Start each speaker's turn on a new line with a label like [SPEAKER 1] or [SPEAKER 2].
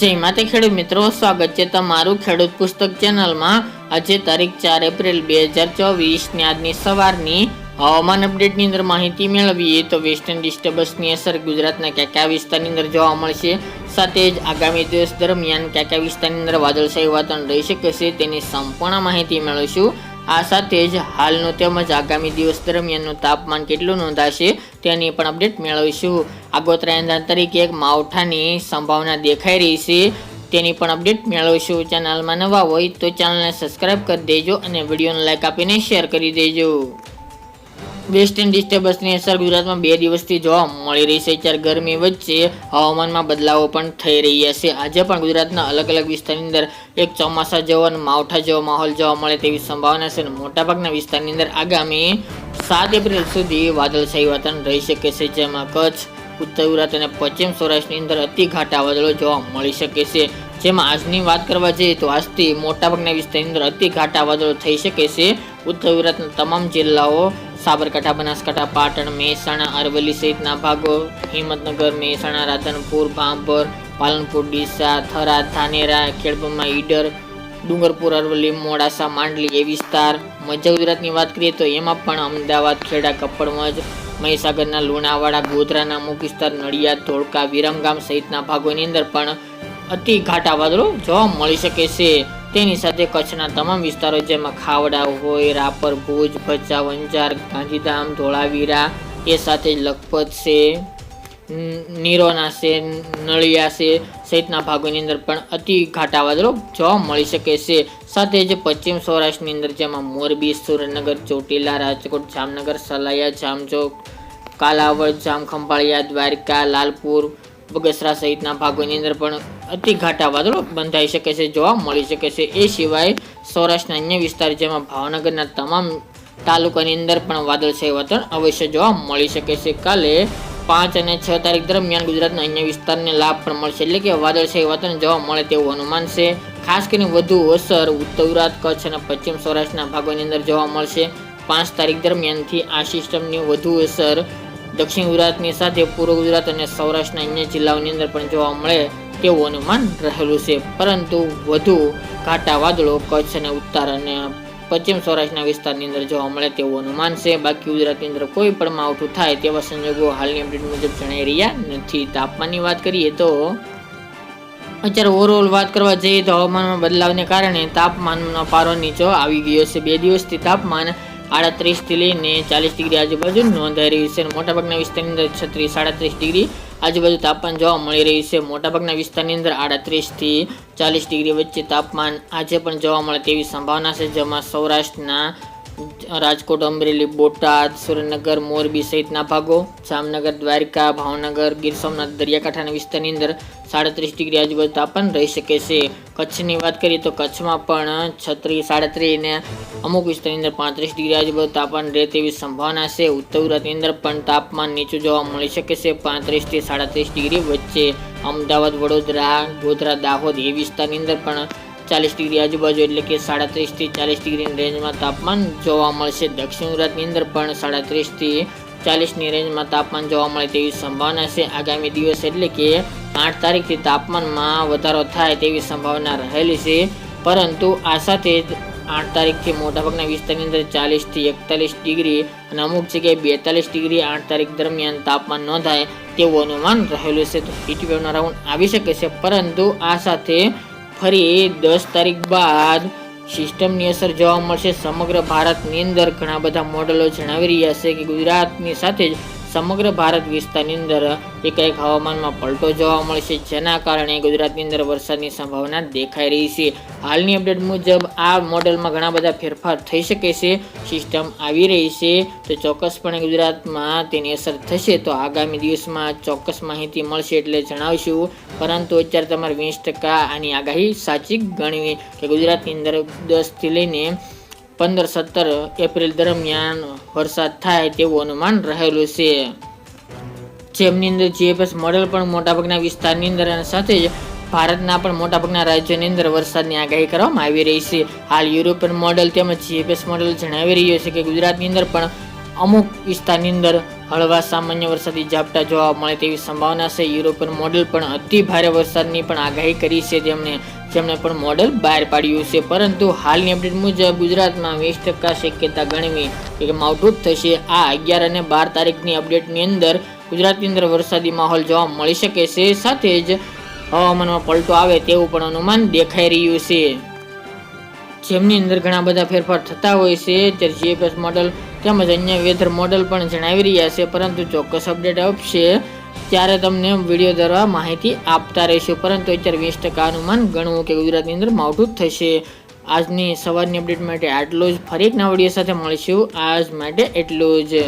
[SPEAKER 1] જય માતા ખેડૂત મિત્રો, સ્વાગત છે તમારું ખેડૂત પુસ્તક ચેનલમાં। આજે તારીખ 4 એપ્રિલ 2024 ની આજની સવારની હવામાન અપડેટની અંદર માહિતી મેળવીએ તો વેસ્ટર્ન ડિસ્ટર્બન્સની અસર ગુજરાતના કયા વિસ્તારની અંદર જોવા મળશે, સાથે જ આગામી દિવસ દરમિયાન કયા વિસ્તારની અંદર વાદળછાયું વાતાવરણ રહી શકે છે તેની સંપૂર્ણ માહિતી મેળવીશું। આ સાથે જ હાલનું તેમજ આગામી દિવસ દરમિયાનનું તાપમાન કેટલું નોંધાશે તેની પણ અપડેટ મેળવીશું। આગોતરા અંદાજ તરીકે એક માવઠાની સંભાવના દેખાઈ રહી છે તેની પણ અપડેટ મેળવીશું। ચેનલમાં નવા હોય તો ચેનલને સબસ્ક્રાઇબ કરી દેજો અને વિડીયોને લાઇક આપીને શેર કરી દેજો। વેસ્ટર્ન ડિસ્ટર્બન્સની અસર ગુજરાતમાં 2 દિવસથી જોવા મળી રહી છે, ત્યારે ગરમી વચ્ચે હવામાનમાં બદલાવો પણ થઈ રહ્યા છે। આજે પણ ગુજરાતના અલગ અલગ વિસ્તારની અંદર એક ચોમાસા જેવો અને માવઠા જેવો માહોલ જોવા મળે તેવી સંભાવના છે। મોટાભાગના વિસ્તારની અંદર આગામી 7 એપ્રિલ સુધી વાદળછાયું વાતાવરણ રહી શકે છે, જેમાં કચ્છ, ઉત્તર ગુજરાત અને પશ્ચિમ સૌરાષ્ટ્રની અંદર અતિ ઘાટા વાદળો જોવા મળી શકે છે। જેમાં આજની વાત કરવા જઈએ તો આજથી મોટાભાગના વિસ્તારની અંદર અતિ ઘાટા વાદળો થઈ શકે છે। ઉત્તર ગુજરાતના તમામ જિલ્લાઓ સાબરકાંઠા, બનાસકાંઠા, પાટણ, મહેસાણા, અરવલ્લી સહિતના ભાગો, હિંમતનગર, મહેસાણા, રાધનપુર, ભાભર, પાલનપુર, ડીસા, થરાદ, ધાનેરા, ખેડબ્રહ્મા, ઈડર, ડુંગરપુર, અરવલ્લી, મોડાસા, માંડલી એ વિસ્તાર। મધ્ય ગુજરાતની વાત કરીએ તો એમાં પણ અમદાવાદ, ખેડા, કપડવંજ, મહીસાગરના લુણાવાડા, ગોધરાના અમુક વિસ્તાર, નડિયાદ, ધોળકા, વિરમગામ સહિતના ભાગોની અંદર પણ અતિ ઘાટા વાદળો જોવા મળી શકે છે। તેની સાથે કચ્છના તમામ વિસ્તારો જેમાં ખાવડા હોય, રાપર, ભુજ, ભચાઉ, અંજાર, ગાંધીધામ, ધોળાવીરા એ સાથે જ લખપત છે, નિરોના છે, નળિયા છે સહિતના ભાગોની અંદર પણ અતિ ઘાટા વાદળો જોવા મળી શકે છે। સાથે જ પશ્ચિમ સૌરાષ્ટ્રની અંદર જેમાં મોરબી, સુરેન્દ્રનગર, ચોટીલા, રાજકોટ, જામનગર, સલાયા, જામજોગ, કાલાવડ, જામખંભાળિયા, દ્વારકા, લાલપુર, બગસરા સહિતના ભાગોની અંદર પણ અતિ ઘાટા વાદળો બંધાઈ શકે છે, જોવા મળી શકે છે। એ સિવાય સૌરાષ્ટ્રના અન્ય વિસ્તાર જેમાં ભાવનગરના તમામ તાલુકાની અંદર પણ વાદળછાયું વાતાવરણ અવશ્ય જોવા મળી શકે છે। કાલે 5 અને 6 તારીખ દરમિયાન ગુજરાતના અન્ય વિસ્તારને લાભ પણ મળશે, એટલે કે વાદળછાયું વાતાવરણ જોવા મળે તેવું અનુમાન છે। ખાસ કરીને વધુ અસર ઉત્તર ગુજરાત, કચ્છ અને પશ્ચિમ સૌરાષ્ટ્રના ભાગોની અંદર જોવા મળશે। 5 તારીખ દરમિયાનથી આ સિસ્ટમની વધુ અસર દક્ષિણ ગુજરાતની સાથે પૂર્વ ગુજરાત અને સૌરાષ્ટ્રના અન્ય જિલ્લાઓની અંદર પણ જોવા મળે તેવું અનુમાન રહેલું છે, પરંતુ વધુ ઘાટા વાદળો કચ્છ અને ઉત્તર અને પશ્ચિમ સૌરાષ્ટ્રના વિસ્તારની અંદર જોવા મળે તેવું અનુમાન છે। બાકી ગુજરાતની અંદર કોઈ પણ માવઠું થાય તેવા સંજોગો હાલની અપડેટ મુજબ જણાઈ રહ્યા નથી। તાપમાનની વાત કરીએ તો અત્યારે ઓવરઓલ વાત કરવા જઈએ તો હવામાનમાં બદલાવને કારણે તાપમાનનો પારો નીચો આવી ગયો છે। 2 દિવસથી તાપમાન 38 થી લઈને 40 ડિગ્રી આજુબાજુ નોંધાઈ રહ્યું છે। મોટાભાગના વિસ્તારની અંદર 36-37 ડિગ્રી આજુબાજુ તાપમાન જોવા મળી રહ્યું છે। મોટાભાગના વિસ્તારની અંદર 38 થી 40 ડિગ્રી વચ્ચે તાપમાન આજે પણ જોવા મળે તેવી સંભાવના છે, જેમાં સૌરાષ્ટ્રના રાજકોટ, અમરેલી, બોટાદ, સુરેન્દ્રનગર, મોરબી સહિતના ભાગો, જામનગર, દ્વારકા, ભાવનગર, ગીર સોમનાથ દરિયાકાંઠાના વિસ્તારની અંદર 37 ડિગ્રી આજુબાજુ તાપમાન રહી શકે છે। કચ્છની વાત કરીએ તો કચ્છમાં પણ 36-37 ને અમુક વિસ્તારની અંદર 35 ડિગ્રી આજુબાજુ તાપમાન રહે તેવી સંભાવના છે। ઉત્તર ગુજરાતની અંદર પણ તાપમાન નીચું જોવા મળી શકે છે 35 થી 37 ડિગ્રી વચ્ચે। અમદાવાદ, વડોદરા, ગોધરા, દાહોદ એ વિસ્તારની અંદર પણ 40 ડિગ્રી આજુબાજુ એટલે કે 37 થી 40 ડિગ્રીની રેન્જમાં તાપમાન જોવા મળશે। દક્ષિણ ગુજરાતની અંદર પણ 37 થી 40ની રેન્જમાં તાપમાન જોવા મળે તેવી સંભાવના છે। આગામી દિવસ એટલે કે 8 તારીખથી તાપમાનમાં વધારો થાય તેવી સંભાવના રહેલી છે, પરંતુ આ સાથે જ 8 તારીખથી મોટાભાગના વિસ્તારની અંદર 40 થી 41 ડિગ્રી અને અમુક જગ્યાએ 42 ડિગ્રી 8 તારીખ દરમિયાન તાપમાન નોંધાય તેવું અનુમાન રહેલું છે। તો હીટવેવનો રાઉન્ડ આવી શકે છે, પરંતુ આ સાથે ફરી 10 તારીખ બાદ સિસ્ટમની અસર જોવા મળશે સમગ્ર ભારતની અંદર। ઘણા બધા મોડલો જણાવી રહ્યા છે કે ગુજરાતની સાથે જ સમગ્ર ભારત વિસ્તારની અંદર એકાએક હવામાનમાં પલટો જોવા મળશે, જેના કારણે ગુજરાતની અંદર વરસાદની સંભાવના દેખાઈ રહી છે। હાલની અપડેટ મુજબ આ મોડેલમાં ઘણા બધા ફેરફાર થઈ શકે છે। સિસ્ટમ આવી રહી છે તો ચોક્કસપણે ગુજરાતમાં તેની અસર થશે, તો આગામી દિવસમાં ચોક્કસ માહિતી મળશે એટલે જણાવશું, પરંતુ અત્યારે તમારે 20% આની આગાહી સાચી ગણવી કે ગુજરાતની અંદર 10 થી લઈને 15-17 એપ્રિલ દરમિયાન વરસાદ થાય તેવું અનુમાન રહેલું છે, જેમની અંદર જીએફએસ મોડેલ પણ મોટાભાગના વિસ્તારની અંદર અને સાથે જ ભારતના પણ મોટાભાગના રાજ્યોની અંદર વરસાદની આગાહી કરવામાં આવી રહી છે। હાલ યુરોપિયન મોડેલ તેમજ જીએફએસ મોડેલ જણાવી રહ્યો છે કે ગુજરાતની અંદર પણ અમુક વિસ્તારની અંદર હળવા સામાન્ય વરસાદી ઝાપટા જોવા મળે તેવી સંભાવના છે. યુરોપિયન મોડેલ પણ અતિ ભારે વરસાદની પણ આગાહી કરી છે, જેમણે પણ મોડેલ બહાર પાડ્યું છે. પરંતુ હાલની અપડેટ મુજબ ગુજરાતમાં 20% શક્યતા ગણવી કે માવઠું થશે. આ 11 અને 12 તારીખની અપડેટની અંદર ગુજરાતની અંદર વરસાદી માહોલ જોવા મળી શકે છે. સાથે જ હવામાનમાં પલટો આવે તેવું પણ અનુમાન દેખાઈ રહ્યું છે, જેમની અંદર ઘણા બધા ફેરફાર થતા હોય છે. ત્યારે જીએફએસ મોડલ તેમજ અન્ય વેધર મોડલ પણ જણાવી રહ્યા છે, પરંતુ ચોક્કસ અપડેટ આપશે ત્યારે તમને વિડીયો દ્વારા માહિતી આપતા રહીશું. પરંતુ અત્યારે 20% અનુમાન ગણવું કે ગુજરાતની અંદર માવઠું થશે. આજની સવારની અપડેટ માટે આટલું જ. ફરી એક નવા વિડીયો સાથે મળીશું. આજ માટે એટલું જ.